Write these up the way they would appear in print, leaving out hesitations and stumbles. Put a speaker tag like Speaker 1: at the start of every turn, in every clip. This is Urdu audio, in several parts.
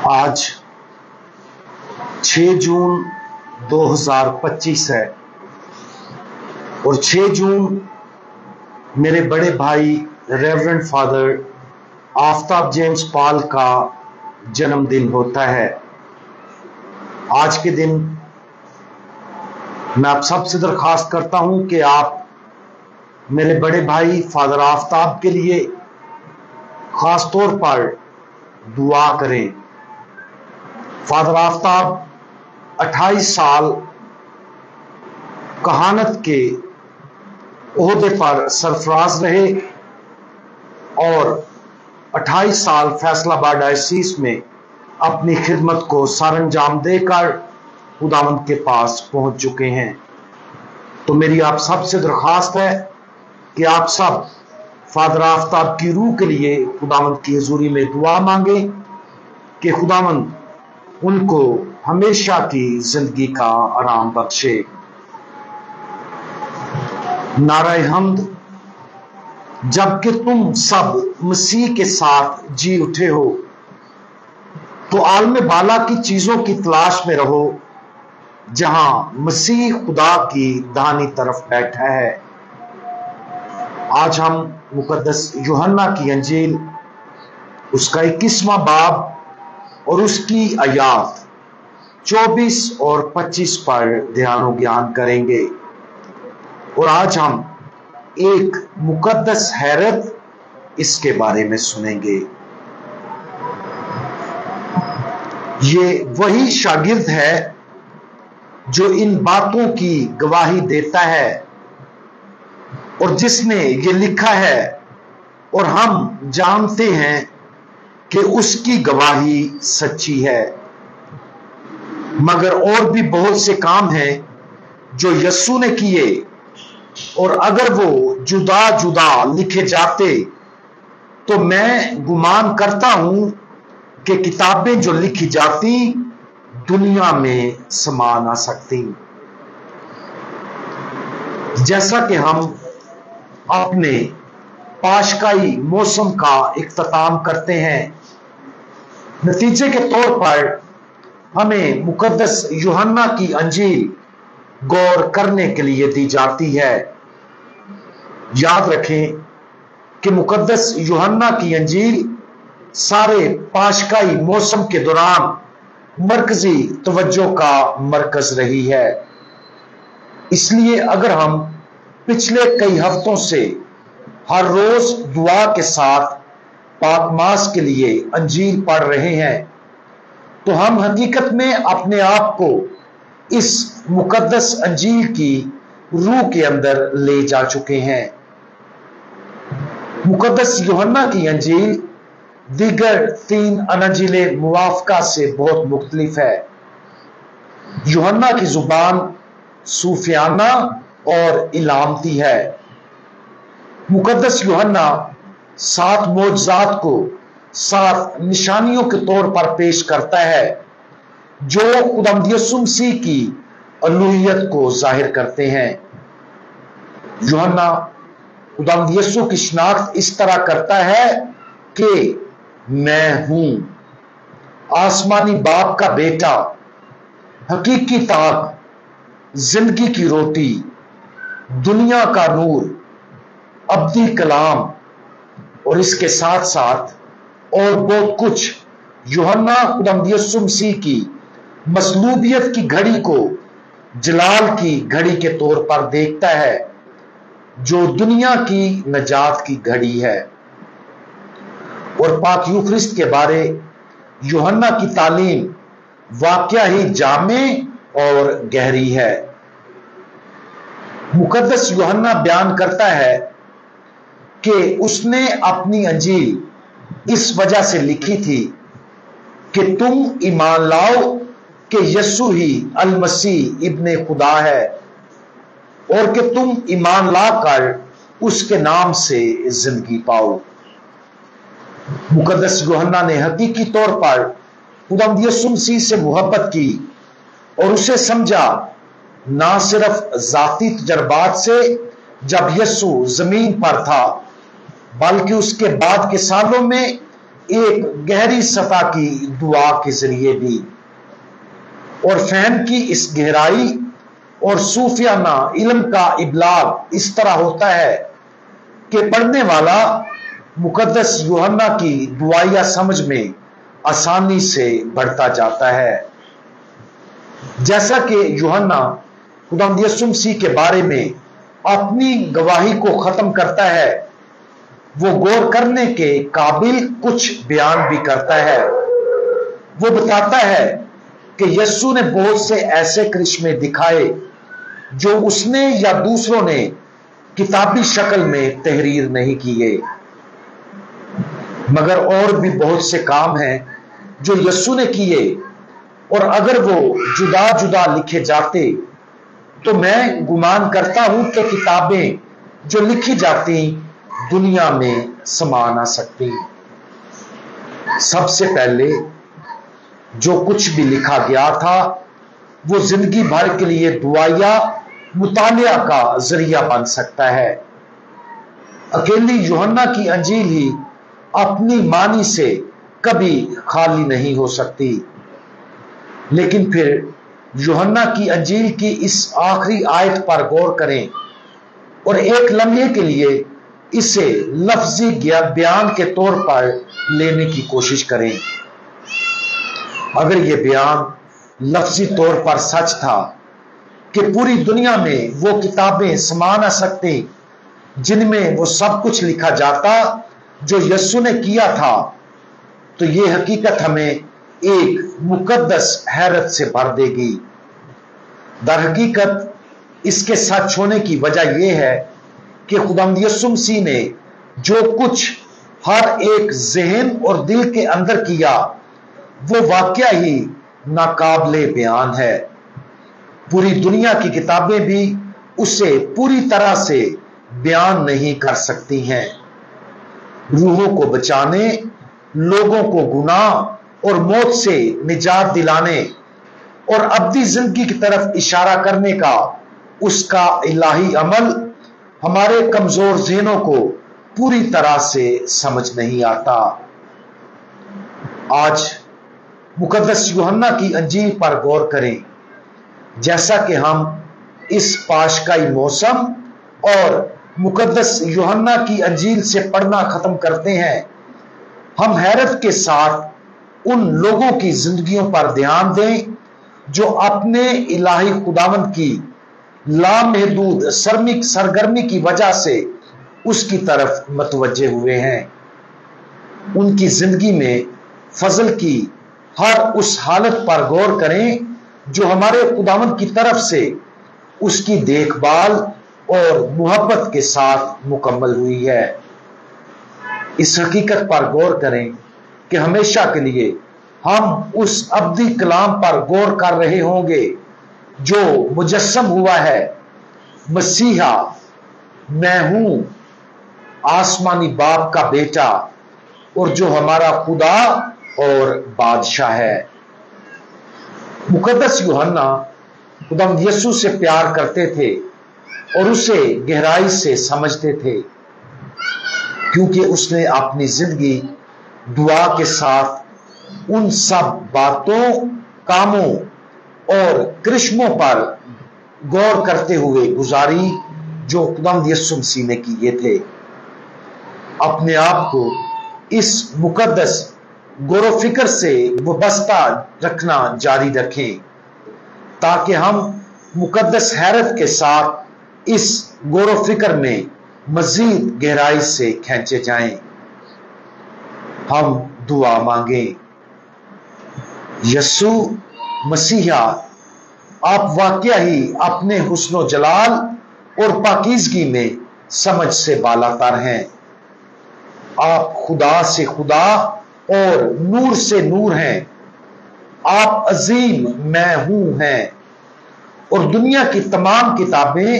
Speaker 1: آج 6 جون 2025 ہے اور 6 جون میرے بڑے بھائی ریورنڈ فادر آفتاب جیمز پال کا جنم دن ہوتا ہے۔ آج کے دن میں آپ سب سے درخواست کرتا ہوں کہ آپ میرے بڑے بھائی فادر آفتاب کے لیے خاص طور پر دعا کریں۔ فادر آفتاب 28 سال کہانت کے عہدے پر سرفراز رہے اور 28 سال فیصل آباد ڈائسیس میں اپنی خدمت کو سر انجام دے کر خداوند کے پاس پہنچ چکے ہیں۔ تو میری آپ سب سے درخواست ہے کہ آپ سب فادر آفتاب کی روح کے لیے خداوند کی حضوری میں دعا مانگیں کہ خداوند ان کو ہمیشہ کی زندگی کا آرام بخشے۔ نعرہ حمد۔ جب کہ تم سب مسیح کے ساتھ جی اٹھے ہو تو عالم بالا کی چیزوں کی تلاش میں رہو جہاں مسیح خدا کی داہنی طرف بیٹھا ہے۔ آج ہم مقدس یوحنا کی انجیل اس کا 21واں باب اور اس کی آیات 24 اور 25 پر دھیان و گیان کریں گے اور آج ہم ایک مقدس حیرت اس کے بارے میں سنیں گے۔ یہ وہی شاگرد ہے جو ان باتوں کی گواہی دیتا ہے اور جس نے یہ لکھا ہے اور ہم جانتے ہیں کہ اس کی گواہی سچی ہے۔ مگر اور بھی بہت سے کام ہیں جو یسوع نے کیے اور اگر وہ جدا جدا لکھے جاتے تو میں گمان کرتا ہوں کہ کتابیں جو لکھی جاتی دنیا میں سما نہ سکتی۔ جیسا کہ ہم اپنے پاشکائی موسم کا اختتام کرتے ہیں، نتیجے کے طور پر ہمیں مقدس یوحنا کی انجیل غور کرنے کے لیے دی جاتی ہے۔ یاد رکھیں کہ مقدس یوحنا کی انجیل سارے پاشکائی موسم کے دوران مرکزی توجہ کا مرکز رہی ہے۔ اس لیے اگر ہم پچھلے کئی ہفتوں سے ہر روز دعا کے ساتھ پاک ماس کے لیے انجیل پڑھ رہے ہیں تو ہم حقیقت میں اپنے آپ کو اس مقدس انجیل کی روح کے اندر لے جا چکے ہیں۔ مقدس یوحنا کی انجیل دیگر 3 اناجیل موافقہ سے بہت مختلف ہے۔ یوحنا کی زبان صوفیانہ اور علامتی ہے۔ مقدس یوحنا 7 معجزات کو 7 نشانیوں کے طور پر پیش کرتا ہے جو خداوند یسوع مسیح کی الوہیت کو ظاہر کرتے ہیں۔ یوحنا خداوند یسوع کی شناخت اس طرح کرتا ہے کہ میں ہوں، آسمانی باپ کا بیٹا، حقیقی طاق، زندگی کی روٹی، دنیا کا نور، ابدی کلام اور اس کے ساتھ ساتھ اور بہت کچھ۔ یوحنا خداوند یسوع مسیح کی مصلوبیت کی گھڑی کو جلال کی گھڑی کے طور پر دیکھتا ہے جو دنیا کی نجات کی گھڑی ہے۔ اور پاک یوخرست کے بارے یوحنا کی تعلیم واقعہ ہی جامع اور گہری ہے۔ مقدس یوحنا بیان کرتا ہے کہ اس نے اپنی انجیل اس وجہ سے لکھی تھی کہ تم ایمان لاؤ کہ یسوع ہی المسیح ابن خدا ہے اور کہ تم ایمان لا کر اس کے نام سے زندگی پاؤ۔ مقدس یوحنا نے حقیقی طور پر خداوند یسوع مسیح سے محبت کی اور اسے سمجھا، نہ صرف ذاتی تجربات سے جب یسوع زمین پر تھا بلکہ اس کے بعد کے سالوں میں ایک گہری سطح کی دعا کے ذریعے بھی، اور فہم کی اس گہرائی اور صوفیانہ علم کا ابلاغ اس طرح ہوتا ہے کہ پڑھنے والا مقدس یوحنا کی دعائیہ سمجھ میں آسانی سے بڑھتا جاتا ہے۔ جیسا کہ یوحنا خداوند یسوع مسیح کے بارے میں اپنی گواہی کو ختم کرتا ہے، وہ غور کرنے کے قابل کچھ بیان بھی کرتا ہے۔ وہ بتاتا ہے کہ یسوع نے بہت سے ایسے کرشمے دکھائے جو اس نے یا دوسروں نے کتابی شکل میں تحریر نہیں کیے، مگر اور بھی بہت سے کام ہیں جو یسوع نے کیے، اور اگر وہ جدا جدا لکھے جاتے تو میں گمان کرتا ہوں کہ کتابیں جو لکھی جاتی دنیا میں سما نہ سکتی۔ سب سے پہلے جو کچھ بھی لکھا گیا تھا وہ زندگی بھر کے لیے دعائیہ مطالعہ کا ذریعہ بن سکتا ہے۔ اکیلی یوحنا کی انجیل ہی اپنی معنی سے کبھی خالی نہیں ہو سکتی، لیکن پھر یوحنا کی انجیل کی اس آخری آیت پر غور کریں اور ایک لمحے کے لیے اسے لفظی بیان کے طور پر لینے کی کوشش کریں۔ اگر یہ بیان لفظی طور پر سچ تھا کہ پوری دنیا میں وہ کتابیں سما نہ سکتی جن میں وہ سب کچھ لکھا جاتا جو یسوع نے کیا تھا، تو یہ حقیقت ہمیں ایک مقدس حیرت سے بھر دے گی۔ در حقیقت اس کے سچ ہونے کی وجہ یہ ہے کہ خداوند یسوع مسیح نے جو کچھ ہر ایک ذہن اور دل کے اندر کیا وہ واقعہ ہی ناقابل بیان ہے۔ پوری دنیا کی کتابیں بھی اسے پوری طرح سے بیان نہیں کر سکتی ہیں۔ روحوں کو بچانے، لوگوں کو گناہ اور موت سے نجات دلانے اور ابدی زندگی کی طرف اشارہ کرنے کا اس کا الہی عمل ہمارے کمزور ذہنوں کو پوری طرح سے سمجھ نہیں آتا۔ آج مقدس یوحنا کی انجیل پر غور کریں۔ جیسا کہ ہم اس پاشکائی موسم اور مقدس یوحنا کی انجیل سے پڑھنا ختم کرتے ہیں، ہم حیرت کے ساتھ ان لوگوں کی زندگیوں پر دھیان دیں جو اپنے الہی خداوند کی لامحدود سرگرمی کی وجہ سے اس کی طرف متوجہ ہوئے ہیں۔ ان کی زندگی میں فضل کی ہر اس حالت پر غور کریں جو ہمارے خداوند کی طرف سے اس کی دیکھ بھال اور محبت کے ساتھ مکمل ہوئی ہے۔ اس حقیقت پر غور کریں کہ ہمیشہ کے لیے ہم اس ابدی کلام پر غور کر رہے ہوں گے جو مجسم ہوا ہے، مسیحا میں ہوں آسمانی باپ کا بیٹا اور جو ہمارا خدا اور بادشاہ ہے۔ مقدس یوحنا خداوند یسوع سے پیار کرتے تھے اور اسے گہرائی سے سمجھتے تھے، کیونکہ اس نے اپنی زندگی دعا کے ساتھ ان سب باتوں، کاموں اور کرشموں پر غور کرتے ہوئے گزاری جو خداوند یسوع مسیح نے کیے تھے۔ اپنے آپ کو اس مقدس غور و فکر سے وابستہ رکھنا جاری رکھیں تاکہ ہم مقدس حیرت کے ساتھ اس غور و فکر میں مزید گہرائی سے کھینچے جائیں۔ ہم دعا مانگیں۔ یسوع مسیحا، آپ واقعہ ہی اپنے حسن و جلال اور پاکیزگی میں سمجھ سے بالا تر ہیں۔ آپ خدا سے خدا اور نور سے نور ہیں۔ آپ عظیم میں ہوں ہیں، اور دنیا کی تمام کتابیں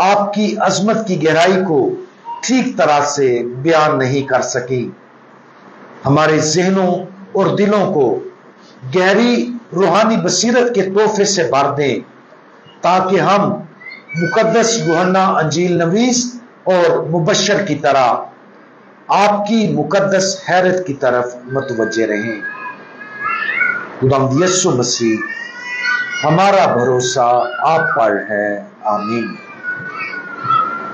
Speaker 1: آپ کی عظمت کی گہرائی کو ٹھیک طرح سے بیان نہیں کر سکی۔ ہمارے ذہنوں اور دلوں کو گہری روحانی بصیرت کے تحفے سے بھر دیں تاکہ ہم مقدس یوحنا انجیل نویس اور مبشر کی طرح آپ کی مقدس حیرت کی طرف متوجہ رہیں۔ خداوند یسوع مسیح ہمارا بھروسہ آپ پر ہے، آمین۔